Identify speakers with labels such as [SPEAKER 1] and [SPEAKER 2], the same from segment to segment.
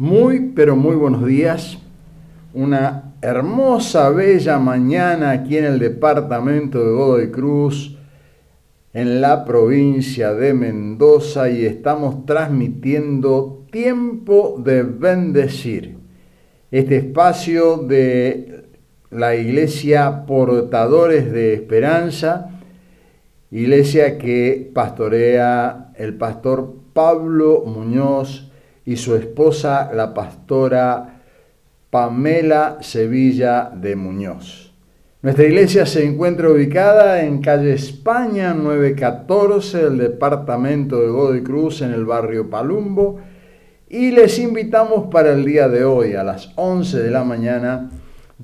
[SPEAKER 1] Muy, pero muy buenos días. Una hermosa, bella mañana aquí en el departamento de Godoy Cruz, en la provincia de Mendoza, y estamos transmitiendo Tiempo de Bendecir, este espacio de la Iglesia Portadores de Esperanza, iglesia que pastorea el pastor Pablo Muñoz y su esposa, la pastora Pamela Sevilla de Muñoz. Nuestra iglesia se encuentra ubicada en calle España 914 del departamento de Godoy Cruz, en el barrio Palumbo, y les invitamos para el día de hoy a las 11 de la mañana.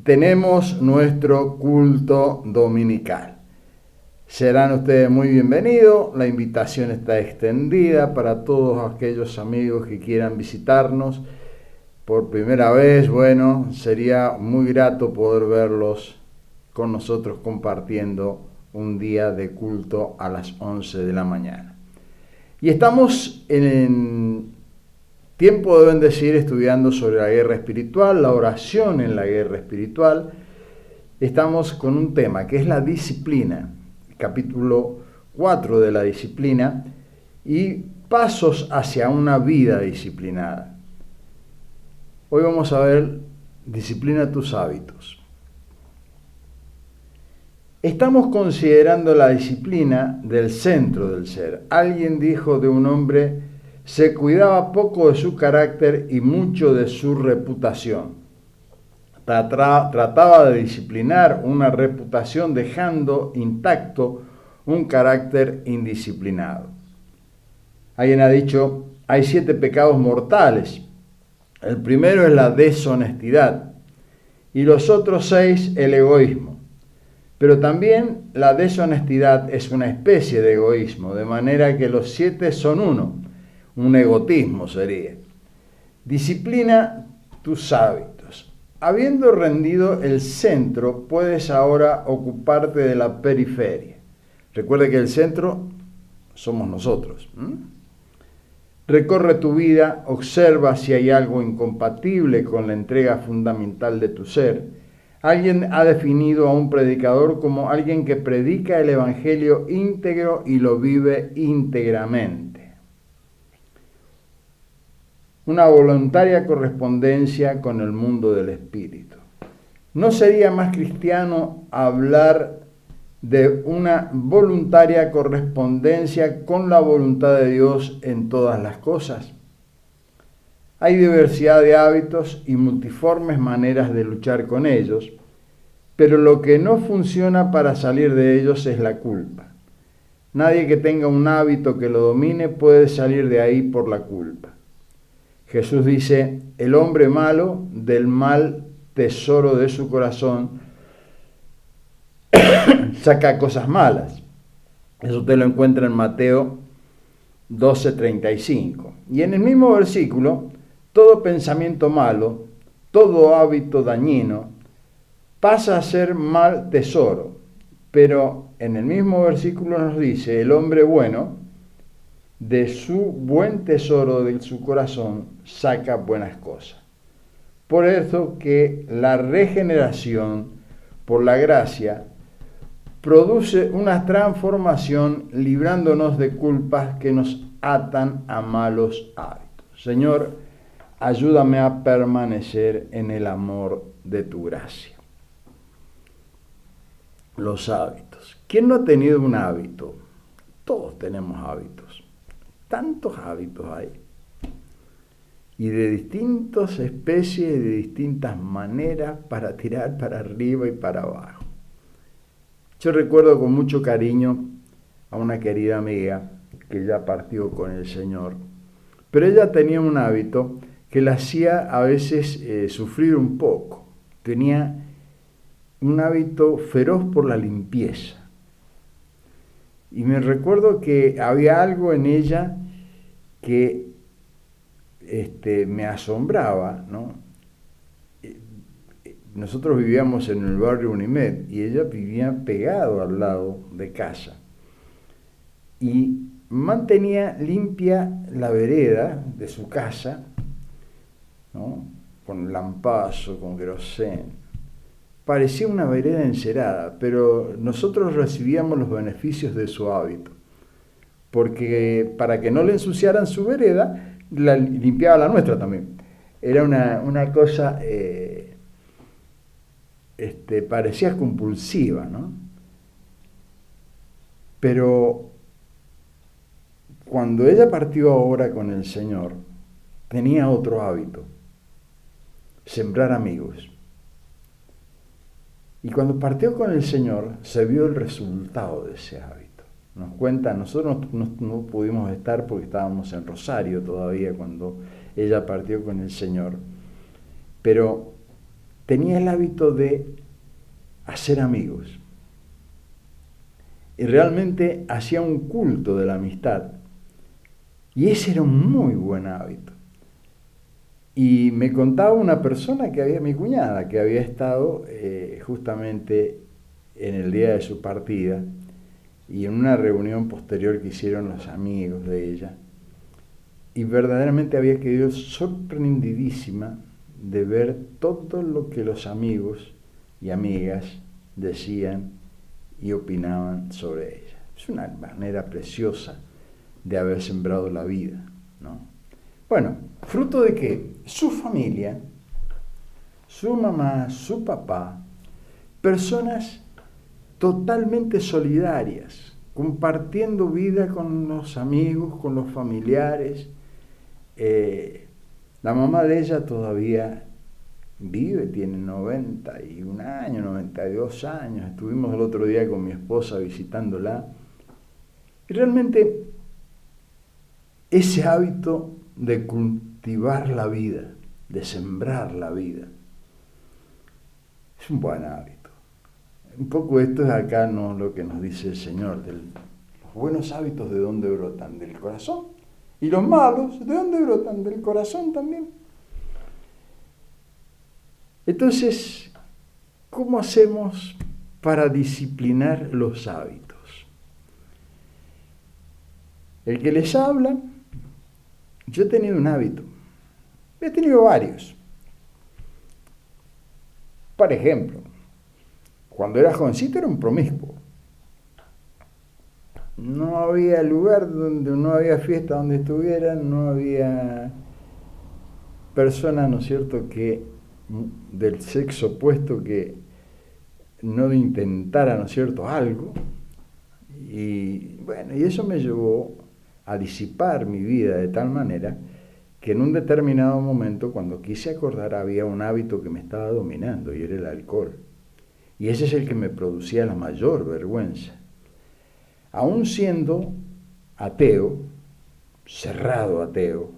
[SPEAKER 1] Tenemos nuestro culto dominical. Serán ustedes muy bienvenidos. La invitación está extendida para todos aquellos amigos que quieran visitarnos por primera vez. Bueno, sería muy grato poder verlos con nosotros compartiendo un día de culto a las 11 de la mañana. Y estamos en Tiempo de Bendecir, estudiando sobre la guerra espiritual, la oración en la guerra espiritual. Estamos con un tema que es la disciplina. Capítulo 4 de la disciplina y pasos hacia una vida disciplinada. Hoy vamos a ver disciplina tus hábitos. Estamos considerando la disciplina del centro del ser. Alguien dijo de un hombre: se cuidaba poco de su carácter y mucho de su reputación. Trataba de disciplinar una reputación dejando intacto un carácter indisciplinado. Alguien ha dicho: hay 7 pecados mortales. El primero es la deshonestidad y los otros 6 el egoísmo. Pero también la deshonestidad es una especie de egoísmo, de manera que los 7 son uno, un egotismo sería. Disciplina tus hábitos. Habiendo rendido el centro, puedes ahora ocuparte de la periferia. Recuerde que el centro somos nosotros. Recorre tu vida, observa si hay algo incompatible con la entrega fundamental de tu ser. Alguien ha definido a un predicador como alguien que predica el evangelio íntegro y lo vive íntegramente. Una voluntaria correspondencia con el mundo del espíritu. ¿No sería más cristiano hablar de una voluntaria correspondencia con la voluntad de Dios en todas las cosas? Hay diversidad de hábitos y multiformes maneras de luchar con ellos, pero lo que no funciona para salir de ellos es la culpa. Nadie que tenga un hábito que lo domine puede salir de ahí por la culpa. Jesús dice: el hombre malo del mal tesoro de su corazón saca cosas malas. Eso te lo encuentra en Mateo 12:35. Y en el mismo versículo: todo pensamiento malo, todo hábito dañino, pasa a ser mal tesoro. Pero en el mismo versículo nos dice: el hombre bueno, de su buen tesoro de su corazón, saca buenas cosas. Por eso que la regeneración por la gracia produce una transformación, librándonos de culpas que nos atan a malos hábitos. Señor, ayúdame a permanecer en el amor de tu gracia. Los hábitos. ¿Quién no ha tenido un hábito? Todos tenemos hábitos. Tantos hábitos hay. Y de distintas especies y de distintas maneras para tirar para arriba y para abajo. Yo recuerdo con mucho cariño a una querida amiga que ya partió con el Señor, pero ella tenía un hábito que la hacía a veces sufrir un poco. Tenía un hábito feroz por la limpieza. Y me recuerdo que había algo en ella que me asombraba, ¿no? Nosotros vivíamos en el barrio Unimed y ella vivía pegado al lado de casa. Y mantenía limpia la vereda de su casa, ¿no? Con lampazo, con queroseno. Parecía una vereda encerada, pero nosotros recibíamos los beneficios de su hábito, porque para que no le ensuciaran su vereda, la limpiaba la nuestra también. Era una cosa, parecía compulsiva, ¿no? Pero cuando ella partió ahora con el Señor, tenía otro hábito: sembrar amigos. Y cuando partió con el Señor, se vio el resultado de ese hábito. Nos cuenta, nosotros no pudimos estar porque estábamos en Rosario todavía cuando ella partió con el Señor, pero tenía el hábito de hacer amigos. Y realmente hacía un culto de la amistad. Y ese era un muy buen hábito. Y me contaba una persona mi cuñada, que había estado justamente en el día de su partida y en una reunión posterior que hicieron los amigos de ella. Y verdaderamente había quedado sorprendidísima de ver todo lo que los amigos y amigas decían y opinaban sobre ella. Es una manera preciosa de haber sembrado la vida, ¿no? Bueno, fruto de que su familia, su mamá, su papá, personas totalmente solidarias, compartiendo vida con los amigos, con los familiares. La mamá de ella todavía vive, tiene 91 años, 92 años. Estuvimos el otro día con mi esposa visitándola. Y realmente ese hábito de cultivar la vida, de sembrar la vida, es un buen hábito. Un poco esto es acá, ¿no?, lo que nos dice el Señor, los buenos hábitos de dónde brotan, del corazón, y los malos, ¿de dónde brotan? Del corazón también. Entonces, ¿cómo hacemos para disciplinar los hábitos? El que les habla, yo he tenido un hábito, he tenido varios. Por ejemplo, cuando era jovencito era un promiscuo. No había lugar donde no había fiesta donde estuviera, no había persona, ¿no es cierto?, que del sexo opuesto que no intentara, ¿no es cierto?, algo. Y bueno, y eso me llevó a disipar mi vida de tal manera que en un determinado momento, cuando quise acordar, había un hábito que me estaba dominando y era el alcohol. Y ese es el que me producía la mayor vergüenza. Aún siendo ateo, cerrado ateo,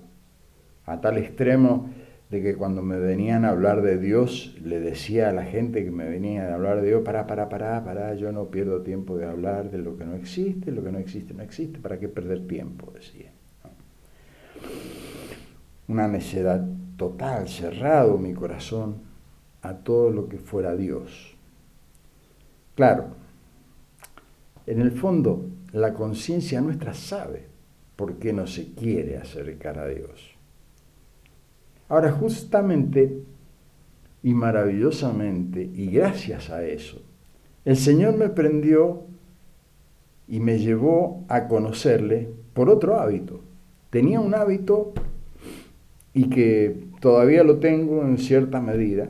[SPEAKER 1] a tal extremo de que cuando me venían a hablar de Dios, le decía a la gente que me venía a hablar de Dios: pará, yo no pierdo tiempo de hablar de lo que no existe, lo que no existe, no existe, ¿para qué perder tiempo?, decía. Una necedad total, cerrado mi corazón a todo lo que fuera Dios. Claro, en el fondo, la conciencia nuestra sabe por qué no se quiere acercar a Dios. Ahora, justamente y maravillosamente, y gracias a eso, el Señor me prendió y me llevó a conocerle por otro hábito. Tenía un hábito, y que todavía lo tengo en cierta medida.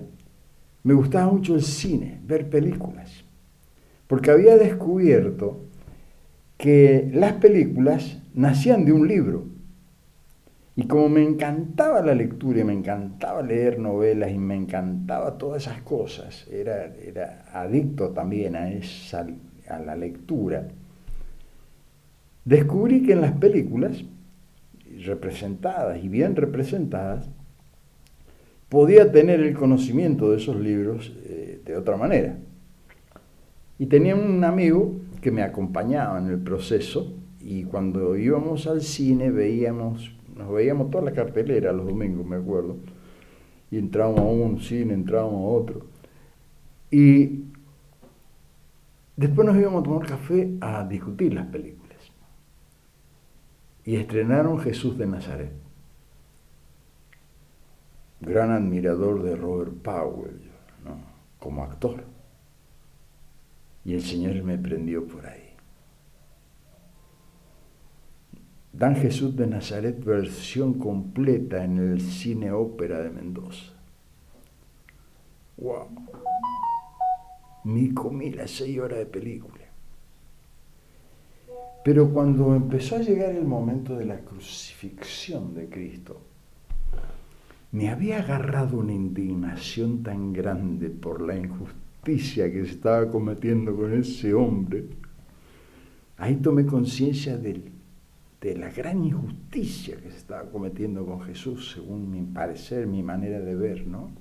[SPEAKER 1] Me gustaba mucho el cine, ver películas, porque había descubierto que las películas nacían de un libro. Y como me encantaba la lectura y me encantaba leer novelas y me encantaba todas esas cosas, era adicto también a la lectura, descubrí que en las películas, representadas y bien representadas, podía tener el conocimiento de esos libros de otra manera. Y tenía un amigo que me acompañaba en el proceso, y cuando íbamos al cine nos veíamos toda la cartelera los domingos, me acuerdo, y entrábamos a un cine, entrábamos a otro, y después nos íbamos a tomar café a discutir las películas. Y estrenaron Jesús de Nazaret. gran admirador de Robert Powell, ¿no? Como actor. Y el Señor me prendió por ahí. Dan Jesús de Nazaret versión completa en el Cine Ópera de Mendoza. ¡Wow! Me comí las 6 horas de película. Pero cuando empezó a llegar el momento de la crucifixión de Cristo, me había agarrado una indignación tan grande por la injusticia que se estaba cometiendo con ese hombre. Ahí tomé conciencia de la gran injusticia que se estaba cometiendo con Jesús, según mi parecer, mi manera de ver, ¿no?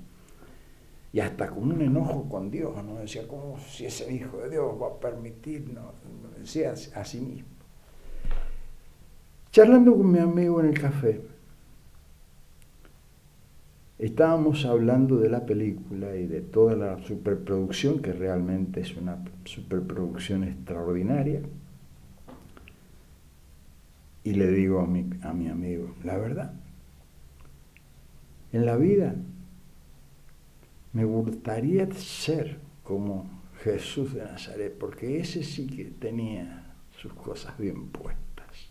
[SPEAKER 1] Y hasta con un enojo con Dios, ¿no? Decía, ¿cómo si ese Hijo de Dios va a permitir? No, decía a sí mismo. Charlando con mi amigo en el café, estábamos hablando de la película y de toda la superproducción, que realmente es una superproducción extraordinaria. Y le digo a mi amigo, la verdad, en la vida me gustaría ser como Jesús de Nazaret, porque ese sí que tenía sus cosas bien puestas.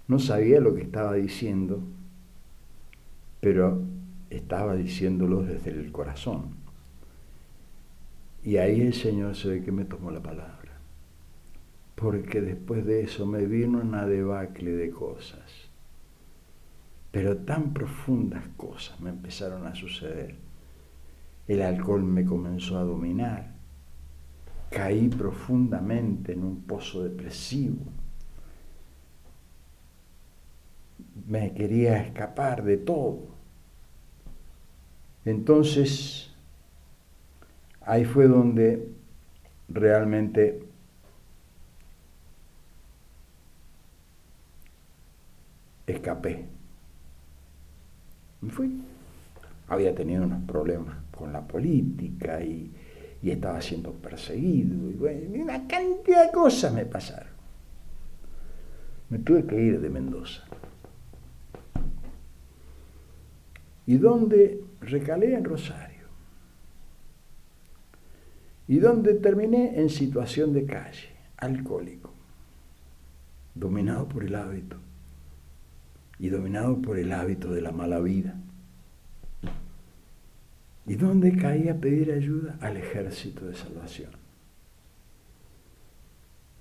[SPEAKER 1] No sabía lo que estaba diciendo, pero estaba diciéndolo desde el corazón. Y ahí el Señor se ve que me tomó la palabra. Porque después de eso me vino una debacle de cosas. Pero tan profundas cosas me empezaron a suceder. El alcohol me comenzó a dominar. Caí profundamente en un pozo depresivo. Me quería escapar de todo. Entonces, ahí fue donde realmente escapé. Me fui. Había tenido unos problemas con la política y estaba siendo perseguido. Y bueno, una cantidad de cosas me pasaron. Me tuve que ir de Mendoza. ¿Y dónde recalé? En Rosario. ¿Y dónde terminé? En situación de calle, alcohólico, dominado por el hábito y dominado por el hábito de la mala vida. ¿Y dónde caí a pedir ayuda? Al Ejército de Salvación.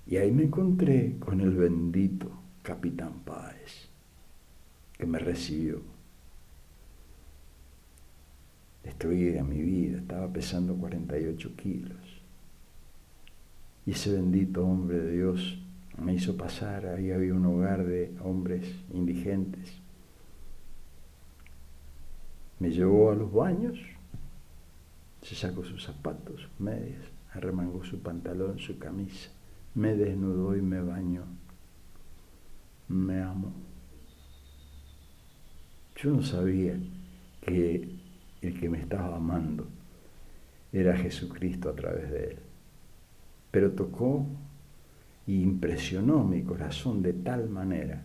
[SPEAKER 1] Y ahí me encontré con el bendito Capitán Páez, que me recibió. Destruida mi vida, estaba pesando 48 kilos. Y ese bendito hombre de Dios me hizo pasar. Ahí había un hogar de hombres indigentes. Me llevó a los baños, se sacó sus zapatos, sus medias, arremangó su pantalón, su camisa, me desnudó y me bañó. Me amó. Yo no sabía que el que me estaba amando era Jesucristo a través de él. Pero tocó y impresionó mi corazón de tal manera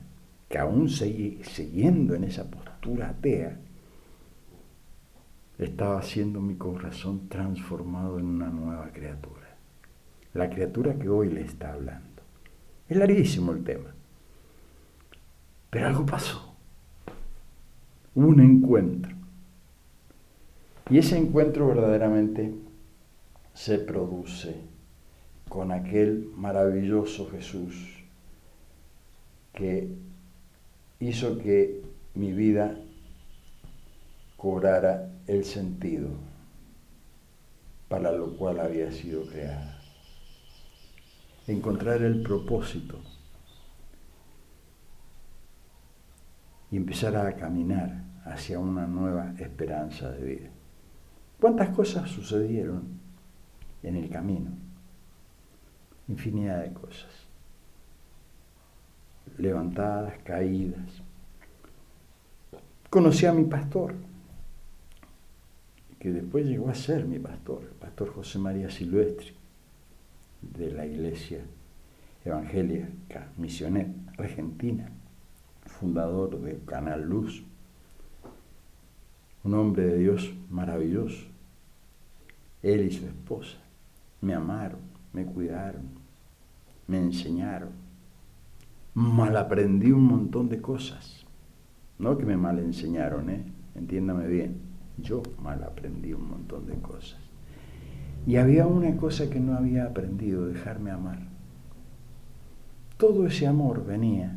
[SPEAKER 1] que aún siguiendo en esa postura atea, estaba siendo mi corazón transformado en una nueva criatura. La criatura que hoy le está hablando. Es larguísimo el tema. Pero algo pasó. Hubo un encuentro. Y ese encuentro verdaderamente se produce con aquel maravilloso Jesús que hizo que mi vida cobrara el sentido para lo cual había sido creada. Encontrar el propósito y empezar a caminar hacia una nueva esperanza de vida. ¿Cuántas cosas sucedieron en el camino? Infinidad de cosas. Levantadas, caídas. Conocí a mi pastor, que después llegó a ser mi pastor, el pastor José María Silvestri, de la Iglesia Evangélica Misionera Argentina. fundador de Canal Luz, un hombre de Dios maravilloso. Él y su esposa me amaron, me cuidaron, me enseñaron. Mal aprendí un montón de cosas. No que me mal enseñaron, entiéndame bien. Yo mal aprendí un montón de cosas. Y había una cosa que no había aprendido, dejarme amar. Todo ese amor venía,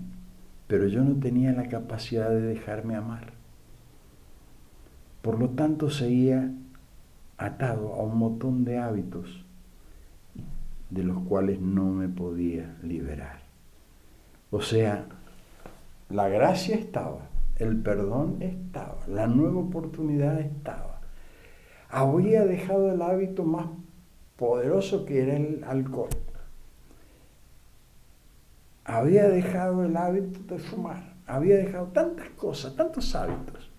[SPEAKER 1] pero yo no tenía la capacidad de dejarme amar. Por lo tanto, seguía atado a un montón de hábitos de los cuales no me podía liberar. O sea, la gracia estaba, el perdón estaba, la nueva oportunidad estaba. Había dejado el hábito más poderoso que era el alcohol. Había dejado el hábito de fumar. Había dejado tantas cosas, tantos hábitos.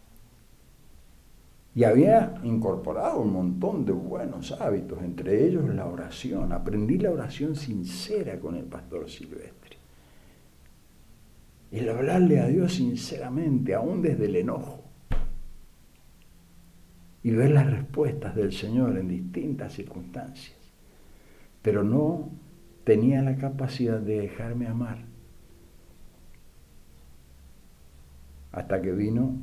[SPEAKER 1] Y había incorporado un montón de buenos hábitos, entre ellos la oración. Aprendí la oración sincera con el pastor Silvestre. El hablarle a Dios sinceramente, aún desde el enojo. Y ver las respuestas del Señor en distintas circunstancias. Pero no tenía la capacidad de dejarme amar. Hasta que vino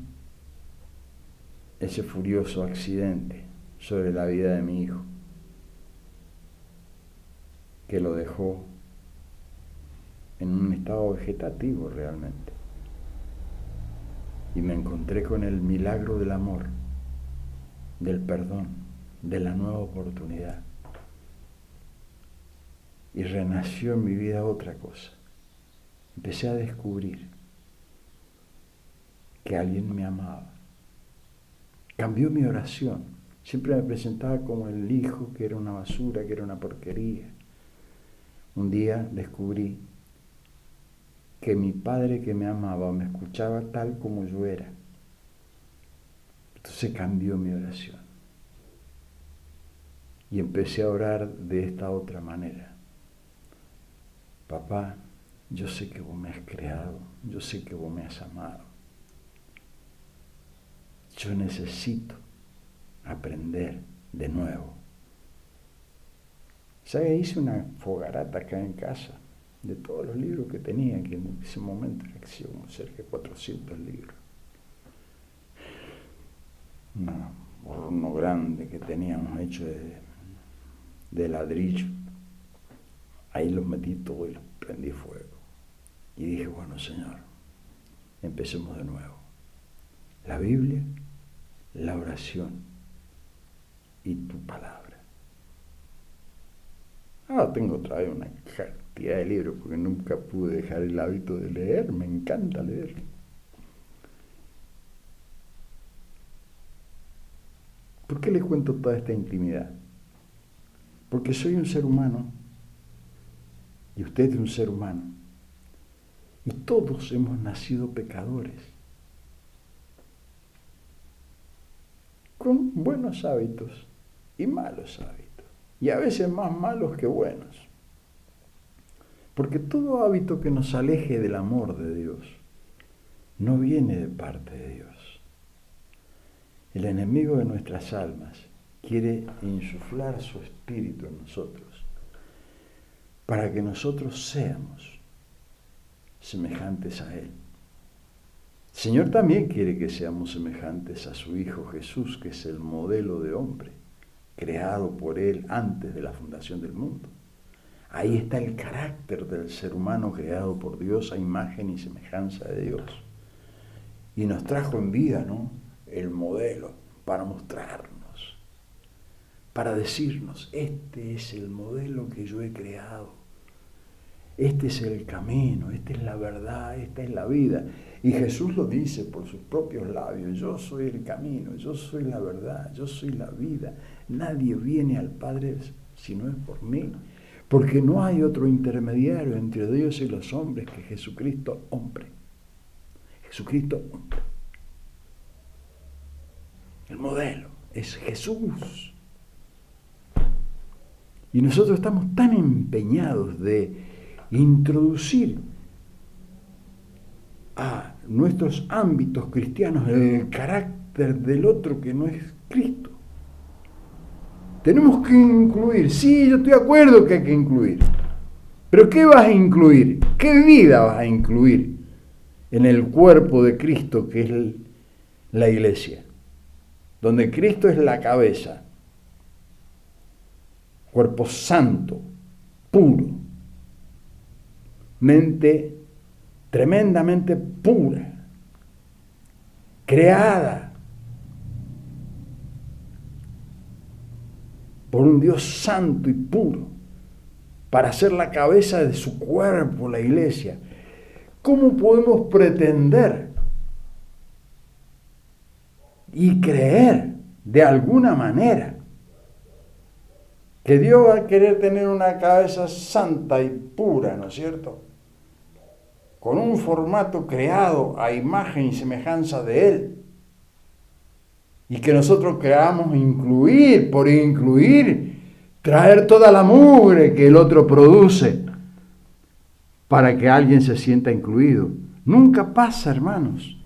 [SPEAKER 1] ese furioso accidente sobre la vida de mi hijo, que lo dejó en un estado vegetativo realmente. Y me encontré con el milagro del amor, del perdón, de la nueva oportunidad. Y renació en mi vida otra cosa. Empecé a descubrir que alguien me amaba. Cambió mi oración. Siempre me presentaba como el hijo que era una basura, que era una porquería. Un día descubrí que mi padre que me amaba me escuchaba tal como yo era. Entonces cambió mi oración. Y empecé a orar de esta otra manera. Papá, yo sé que vos me has creado, yo sé que vos me has amado. Yo necesito aprender de nuevo. ¿Sabes? Hice una fogarata acá en casa de todos los libros que tenía, que en ese momento eran cerca de 400 libros. Un horno grande que teníamos hecho de ladrillo. Ahí los metí todos y los prendí fuego. Y dije, bueno, Señor, empecemos de nuevo. La Biblia, la oración y tu palabra. Ahora tengo otra vez una cantidad de libros porque nunca pude dejar el hábito de leer. Me encanta leer. ¿Por qué les cuento toda esta intimidad? Porque soy un ser humano y usted es un ser humano. Y todos hemos nacido pecadores. Con buenos hábitos y malos hábitos. Y a veces más malos que buenos. Porque todo hábito que nos aleje del amor de Dios no viene de parte de Dios. El enemigo de nuestras almas quiere insuflar su espíritu en nosotros para que nosotros seamos semejantes a Él. El Señor también quiere que seamos semejantes a su Hijo Jesús, que es el modelo de hombre, creado por Él antes de la fundación del mundo. Ahí está el carácter del ser humano creado por Dios a imagen y semejanza de Dios. Y nos trajo en vida, ¿no?, el modelo para mostrarnos, para decirnos, este es el modelo que yo he creado. Este es el camino, esta es la verdad, esta es la vida. Y Jesús lo dice por sus propios labios, yo soy el camino, yo soy la verdad, yo soy la vida. Nadie viene al Padre si no es por mí, porque no hay otro intermediario entre Dios y los hombres que Jesucristo hombre. Jesucristo hombre. El modelo es Jesús. Y nosotros estamos tan empeñados de introducir a nuestros ámbitos cristianos el carácter del otro que no es Cristo. Tenemos que incluir, sí, yo estoy de acuerdo que hay que incluir, pero ¿qué vas a incluir? ¿Qué vida vas a incluir en el cuerpo de Cristo que es la iglesia? Donde Cristo es la cabeza, cuerpo santo, puro, mente tremendamente pura, creada por un Dios santo y puro, para ser la cabeza de su cuerpo, la iglesia. ¿Cómo podemos pretender y creer de alguna manera que Dios va a querer tener una cabeza santa y pura, ¿no es cierto?, con un formato creado a imagen y semejanza de Él, y que nosotros queramos incluir, por incluir, traer toda la mugre que el otro produce para que alguien se sienta incluido? Nunca pasa, hermanos.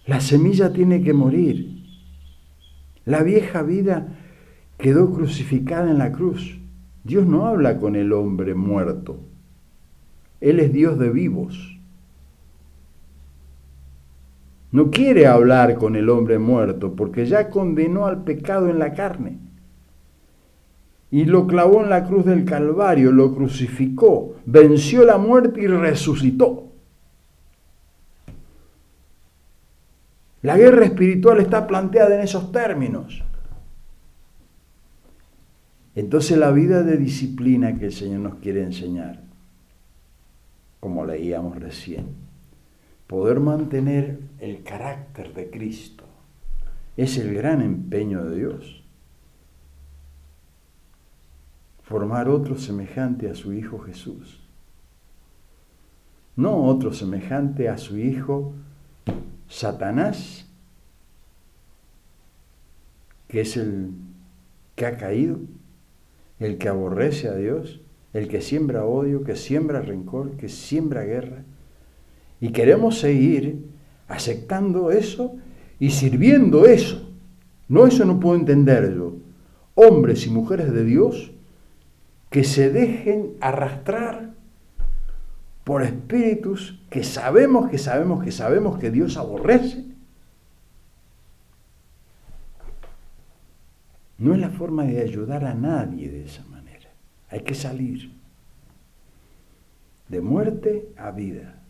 [SPEAKER 1] La semilla tiene que morir. La vieja vida quedó crucificada en la cruz. Dios no habla con el hombre muerto. Él es Dios de vivos. No quiere hablar con el hombre muerto porque ya condenó al pecado en la carne. Y lo clavó en la cruz del Calvario, lo crucificó, venció la muerte y resucitó. La guerra espiritual está planteada en esos términos. Entonces la vida de disciplina que el Señor nos quiere enseñar, como leíamos recién, poder mantener el carácter de Cristo, es el gran empeño de Dios. Formar otro semejante a su Hijo Jesús. No otro semejante a su hijo Satanás, que es el que ha caído, el que aborrece a Dios, el que siembra odio, que siembra rencor, que siembra guerra. Y queremos seguir aceptando eso y sirviendo eso. No, eso no puedo entender yo. Hombres y mujeres de Dios que se dejen arrastrar por espíritus que sabemos que Dios aborrece. No es la forma de ayudar a nadie de esa manera. Hay que salir de muerte a vida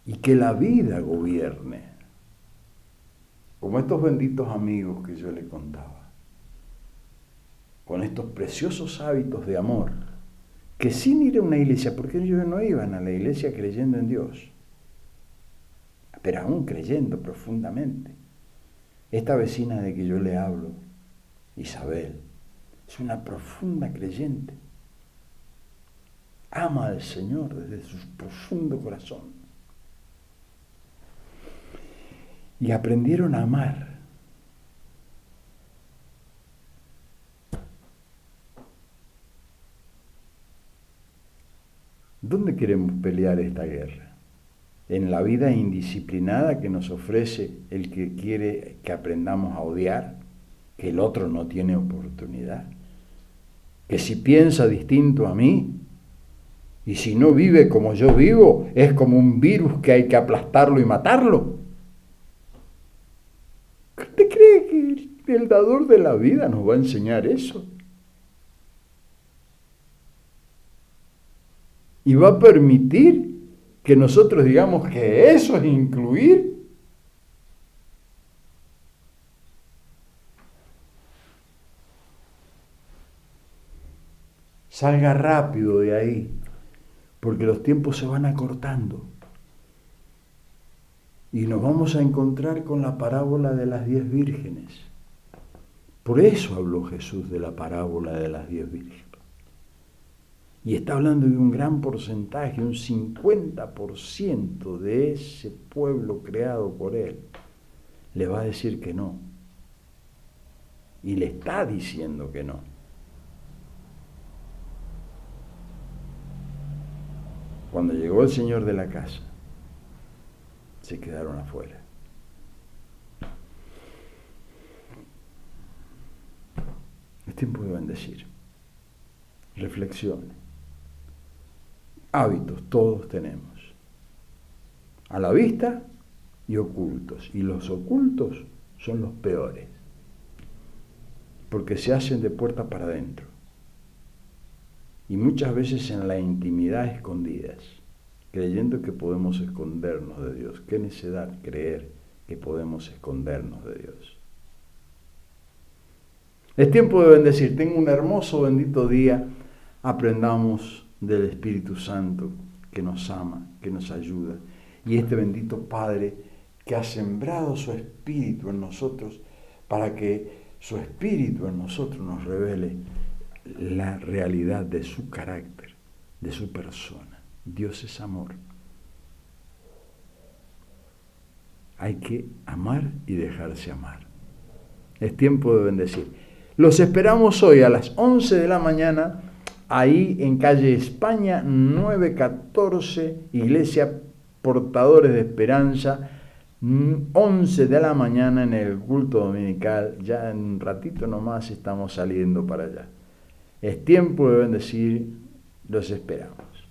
[SPEAKER 1] y que la vida gobierne, como estos benditos amigos que yo les contaba, con estos preciosos hábitos de amor, que sin ir a una iglesia, porque ellos no iban a la iglesia creyendo en Dios, pero aún creyendo profundamente. Esta vecina de que yo le hablo, Isabel, es una profunda creyente. Ama al Señor desde su profundo corazón. Y aprendieron a amar. ¿Dónde queremos pelear esta guerra? ¿En la vida indisciplinada que nos ofrece el que quiere que aprendamos a odiar? ¿Que el otro no tiene oportunidad? ¿Que si piensa distinto a mí y si no vive como yo vivo, es como un virus que hay que aplastarlo y matarlo? ¿Usted cree que el dador de la vida nos va a enseñar eso? ¿Y va a permitir que nosotros digamos que eso es incluir? Salga rápido de ahí, porque los tiempos se van acortando. Y nos vamos a encontrar con la parábola de las 10 vírgenes. Por eso habló Jesús de la parábola de las 10 vírgenes. Y está hablando de un gran porcentaje, un 50% de ese pueblo creado por Él. Le va a decir que no. Y le está diciendo que no. Cuando llegó el señor de la casa, se quedaron afuera. Es tiempo de bendecir. Reflexione. Hábitos todos tenemos. A la vista y ocultos. Y los ocultos son los peores. Porque se hacen de puerta para adentro. Y muchas veces en la intimidad escondidas. Creyendo que podemos escondernos de Dios. Qué necedad creer que podemos escondernos de Dios. Es tiempo de bendecir. Tengo un hermoso, bendito día. Aprendamos del Espíritu Santo que nos ama, que nos ayuda. Y este bendito Padre que ha sembrado su Espíritu en nosotros para que su Espíritu en nosotros nos revele la realidad de su carácter, de su persona. Dios es amor. Hay que amar y dejarse amar. Es tiempo de bendecir. Los esperamos hoy a las 11 de la mañana, ahí en calle España 914, Iglesia Portadores de Esperanza, 11 de la mañana en el culto dominical. Ya en un ratito nomás estamos saliendo para allá. Es tiempo de bendecir, los esperamos.